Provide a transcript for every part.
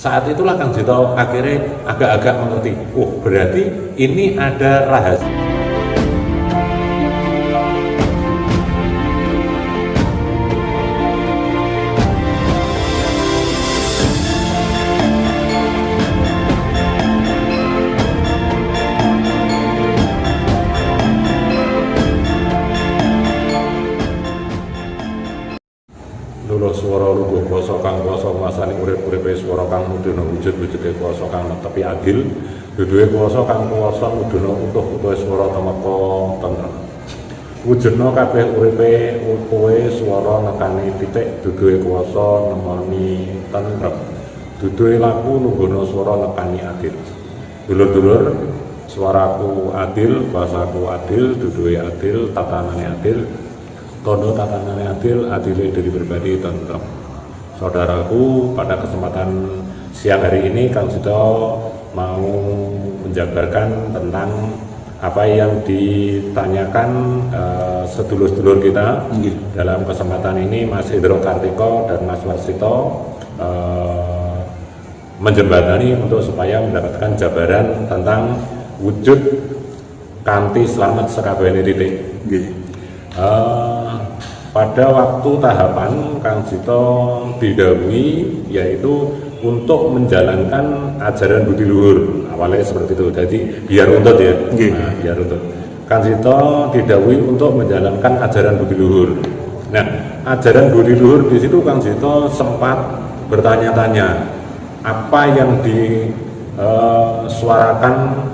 Saat itulah Kang Jito akhirnya agak-agak mengerti, oh berarti ini ada rahasia. Luluh swara lugu kuwasa kang kuwasa nguwasani urip-uripe swara kang mudhuna wujud-wujude kuwasa kang netepi adil duduhe kuwasa kang kuwasa mudhuna utuh-utuhe swara temeka tentrem wujudna kabeh uripe utuhe swara nekani titik duduhe kuwasa nemoni tentrem duduhe laku nungguna swara nekani adil dulur-dulur swaraku adil kuwasaku adil duduhe adil tatanane adil tondo tatanannya adil, adilnya dari pribadi tentrem. Saudaraku, pada kesempatan siang hari ini Kang Jito mau menjabarkan tentang apa yang ditanyakan sedulur-sedulur kita. Dalam kesempatan ini Mas Hendro Kartiko dan Mas Warsito menjembatani untuk supaya mendapatkan jabaran tentang wujud kanthi slamet sakabehane titik. Pada waktu tahapan Kang Jito didhawuhi yaitu untuk menjalankan ajaran budi luhur, awalnya seperti itu, jadi biar untut ya, biar untut. Kang Jito didhawuhi untuk menjalankan ajaran budi luhur. Nah, ajaran budi luhur di situ Kang Jito sempat bertanya-tanya apa yang disuarakan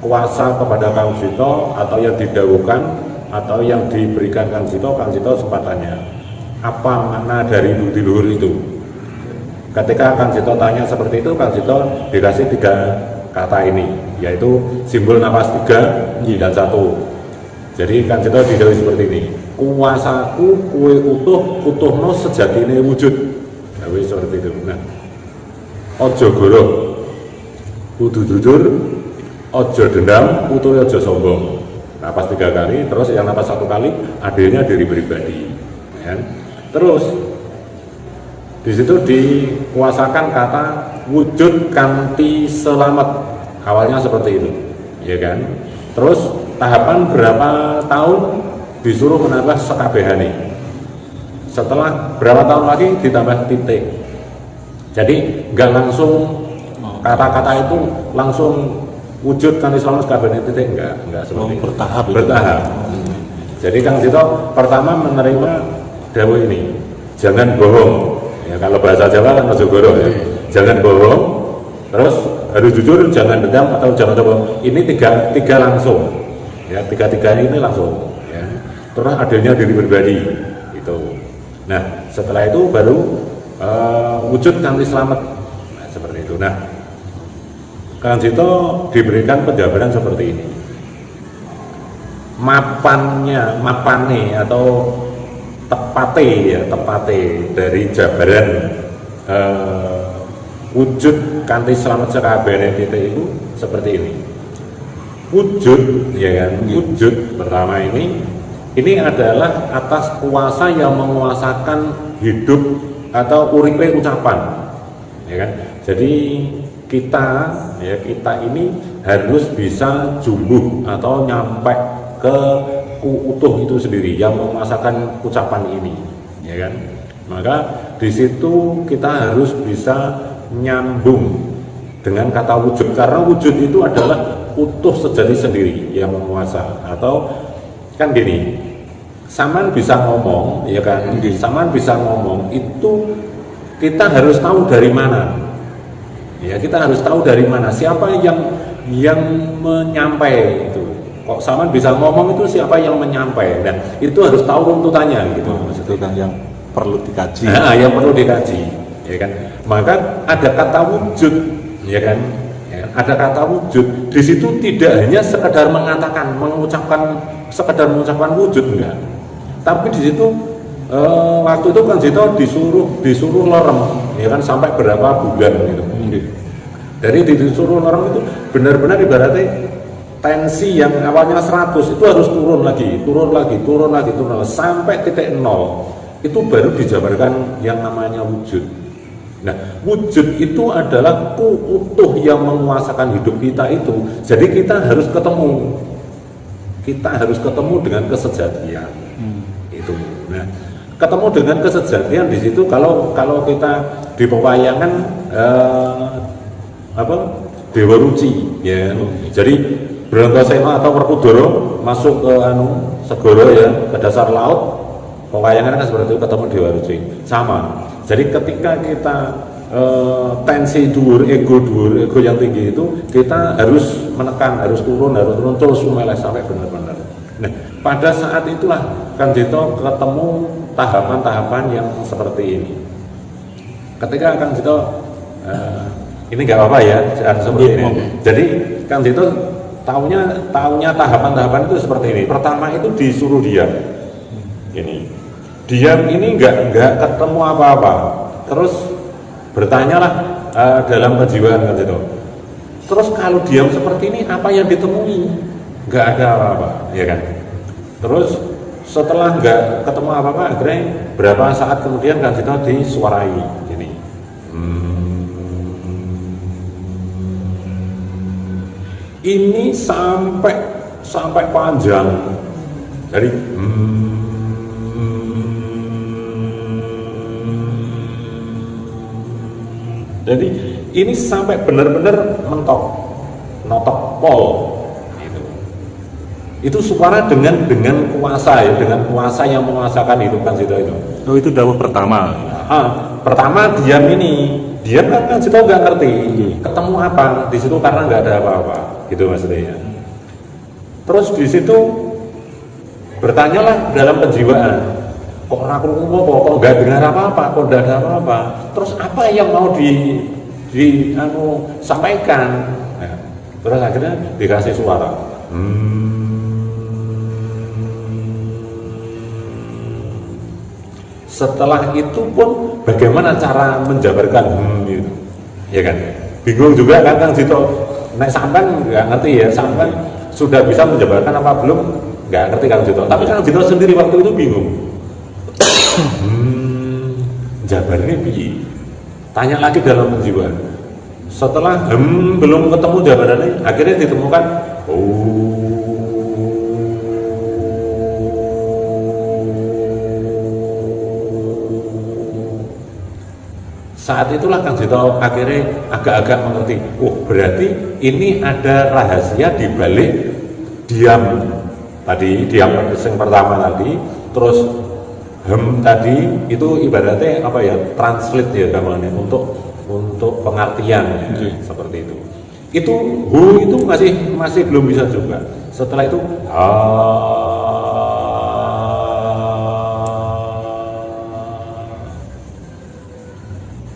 kuasa kepada Kang Jito atau yang didhawuhkan atau yang diberikan Kang Jito sempat tanya apa makna dari budi luhur itu. Ketika Kang Jito tanya seperti itu, Kang Jito dikasih 3 kata ini, yaitu simbol nafas 3 dan 1. Jadi Kang Jito didhawuhi seperti ini, kuasaku kue utuhno sejatine wujud, dawuh seperti itu. Nah, ojo goroh, kudu jujur, ojo dendam, utuhe ojo sombong. Napas 3 kali, terus yang napas 1 kali adilnya diri pribadi, ya. Terus di situ dikuasakan kata wujud kanthi selamat, awalnya seperti itu, ya kan. Terus tahapan berapa tahun disuruh menambah sekabehane, setelah berapa tahun lagi ditambah titik. Jadi nggak langsung kata-kata itu langsung wujud kanthi slamet sakabehane titik, enggak seperti itu. Bertahap. Jadi Kang Jito pertama menerima dawuh ini, jangan bohong. Ya, kalau bahasa Jawa kan ojo goroh ya. Jangan bohong. Terus harus jujur, jangan dendam atau jangan bohong. Ini tiga langsung. Ya, tiga ini langsung, ya. Terus adilnya diri pribadi itu. Nah, setelah itu baru wujud kanthi slamet. Nah, seperti itu. Nah, Kang Jito diberikan penjabaran seperti ini. Mapane atau tepate dari jabaran wujud kanthi slamet sakabehane titik itu seperti ini. Wujud, ya kan? Wujud pertama ini adalah atas kuasa yang menguasakan hidup atau uripe ucapan, ya kan? Jadi kita ini harus bisa jumbuh atau nyampe ke utuh itu sendiri yang memasakkan ucapan ini, ya kan. Maka di situ kita harus bisa nyambung dengan kata wujud, karena wujud itu adalah utuh sejati sendiri yang menguasa. Atau kan gini, saman bisa ngomong, ya kan, saman bisa ngomong itu kita harus tahu dari mana. Ya, kita harus tahu dari mana, siapa yang menyampai itu. Kok sama bisa ngomong itu siapa yang menyampai, dan itu harus tahu runtutannya gitu. Itu kan yang perlu dikaji. Nah, yang perlu dikaji, ya kan. Maka ada kata wujud, ya kan. Ya, ada kata wujud. Di situ tidak hanya sekedar mengatakan, sekedar mengucapkan wujud, enggak. Tapi di situ waktu itu Kang Jito disuruh lerem, ya kan, sampai berapa bulan gitu. Dari disuruh lerem itu benar-benar ibaratnya tensi yang awalnya 100 itu harus turun lagi sampai titik 0. Itu baru dijabarkan yang namanya wujud. Nah, wujud itu adalah utuh yang menguasakan hidup kita itu. Jadi kita harus ketemu. Kita harus ketemu dengan kesejatian. Itu. Nah, ketemu dengan kesejatian di situ kalau kita di pewayangan Dewa Ruci ya. Jadi Brantosena atau Werkudara masuk ke segoro ya, ke dasar laut. Pewayangan kan seperti itu, ketemu Dewa Ruci. Sama. Jadi ketika kita tensi ego yang tinggi itu, kita harus menekan, harus turun terus meleleh sampai benar-benar. Nah, pada saat itulah Kang Jito ketemu tahapan-tahapan yang seperti ini. Ketika Kang Jito ini nggak apa-apa ya, seperti ini. Jadi Kang Jito taunya tahapan-tahapan itu seperti ini. Pertama itu disuruh diam. Ini. Diam ini nggak ketemu apa-apa. Terus bertanyalah dalam kejiwaan kan itu. Terus kalau diam seperti ini apa yang ditemui? Nggak ada apa-apa, ya kan? Terus setelah nggak ketemu apa-apa, akhirnya berapa saat kemudian kan itu disuarai ini. Ini sampai panjang dari jadi ini sampai benar-benar mentok, notok pol, itu suara dengan kuasa ya, dengan kuasa yang menguasakan hidup Kang Jito itu. Oh, itu dawuh pertama. Pertama diam kan Jito nggak ngerti ketemu apa di situ karena nggak ada apa-apa, gitu maksudnya. Terus di situ bertanyalah dalam penjiwaan. Kok kok nggak dengar apa-apa, kok nggak ada apa-apa. Terus apa yang mau sampaikan? Nah, terus akhirnya dikasih suara. Setelah itu pun bagaimana cara menjabarkan gitu, ya kan? Bingung juga kan Kang Jito. Nek sampean nggak ngerti ya, sampean sudah bisa menjabarkan apa belum? Nggak ngerti Kang Jito. Tapi Kang Jito sendiri waktu itu bingung. Jabarnya piye? Tanya lagi dalam penjiwaan. Setelah belum ketemu jawabannya, akhirnya ditemukan saat itulah Kang Jito akhirnya agak-agak mengerti. Berarti ini ada rahasia di balik diam tadi, diam yang pertama tadi, terus tadi itu ibaratnya apa ya, translate ya namanya untuk pengertian ya, seperti itu. Itu itu masih belum bisa juga. Setelah itu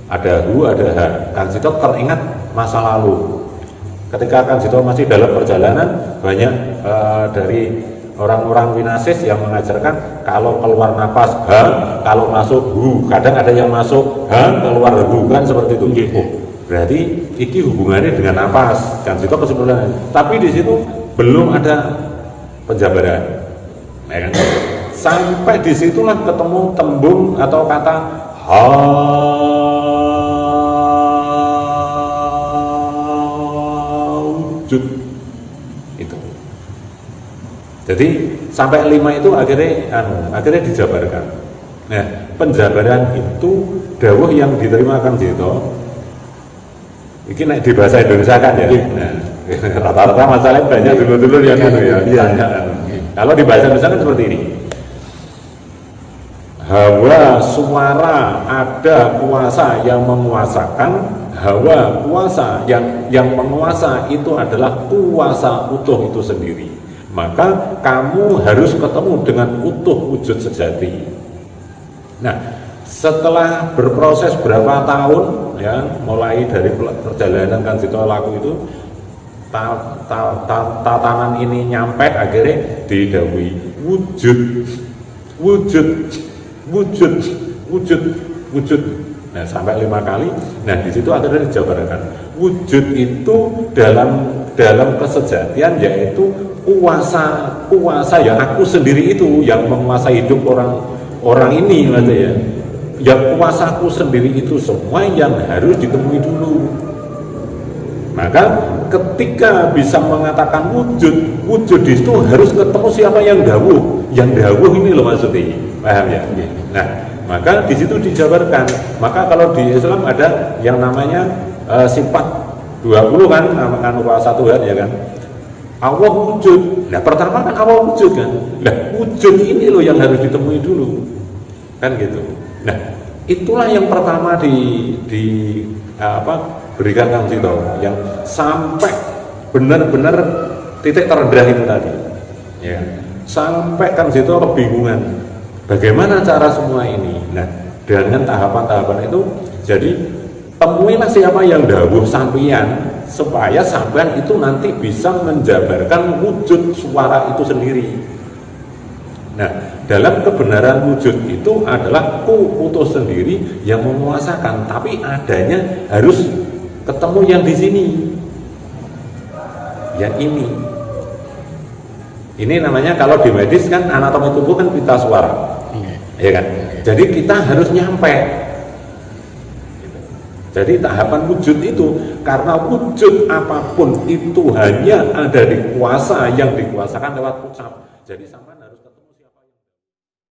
ada ada Kang Jito teringat masa lalu. Ketika Kang Jito masih dalam perjalanan, banyak dari orang-orang winasis yang mengajarkan kalau keluar napas kalau masuk kadang ada yang masuk keluar kan seperti itu. Berarti ini hubungannya dengan napas. Kan itu kesimpulannya. Tapi di situ belum ada penjabaran. Ya kan? Sampai disitulah ketemu tembung atau kata wujud. Jadi sampai 5 itu akhirnya dijabarkan. Nah, penjabaran itu dawuh yang diterima Kang Jito. Ini naik di bahasa Indonesia kan ya. Nah, rata-rata masalahnya banyak dulu yang itu ya. Kalau di bahasa Indonesia kan seperti ini. Hawa suara ada kuasa yang menguasakan. Hawa kuasa yang menguasa itu adalah kuasa utuh itu sendiri. Maka kamu harus ketemu dengan utuh wujud sejati. Nah, setelah berproses berapa tahun ya, mulai dari perjalanan Kang Jito laku itu, tatanan ini nyampe akhirnya didawuhi wujud. Nah, sampai 5 kali. Nah, di situ akhirnya dijabarkan wujud itu dalam kesejatian yaitu kuasa yang aku sendiri itu yang menguasai hidup orang ini gitu ya. ya kuasaku sendiri itu semua yang harus ditemui dulu. Maka ketika bisa mengatakan wujud di situ harus ketemu siapa yang dawuh. Yang dawuh ini loh maksudnya, paham ya? Nah, maka di situ dijabarkan. Maka kalau di Islam ada yang namanya sifat 20 kan, namakan satu ya kan. Allah wujud. Nah, pertama kan Allah wujud kan. Nah, wujud ini loh yang harus ditemui dulu. Kan gitu. Nah, itulah yang pertama berikan Kang Sito, yang sampai benar-benar titik terendah itu tadi, ya, sampai Kang Sito kebingungan bagaimana cara semua ini. Nah, dengan tahapan-tahapan itu, jadi temuilah siapa yang dawuh sampeyan, supaya sampeyan itu nanti bisa menjabarkan wujud suara itu sendiri. Nah, dalam kebenaran wujud itu adalah putus sendiri yang menguasakan, tapi adanya harus ketemu yang di sini, yang ini. Ini namanya kalau di medis kan anatomi tubuh kan pita suara, ya kan. Jadi kita harus nyampe. Jadi tahapan wujud itu, karena wujud apapun itu hanya ada di kuasa yang dikuasakan lewat ucap. Jadi sama.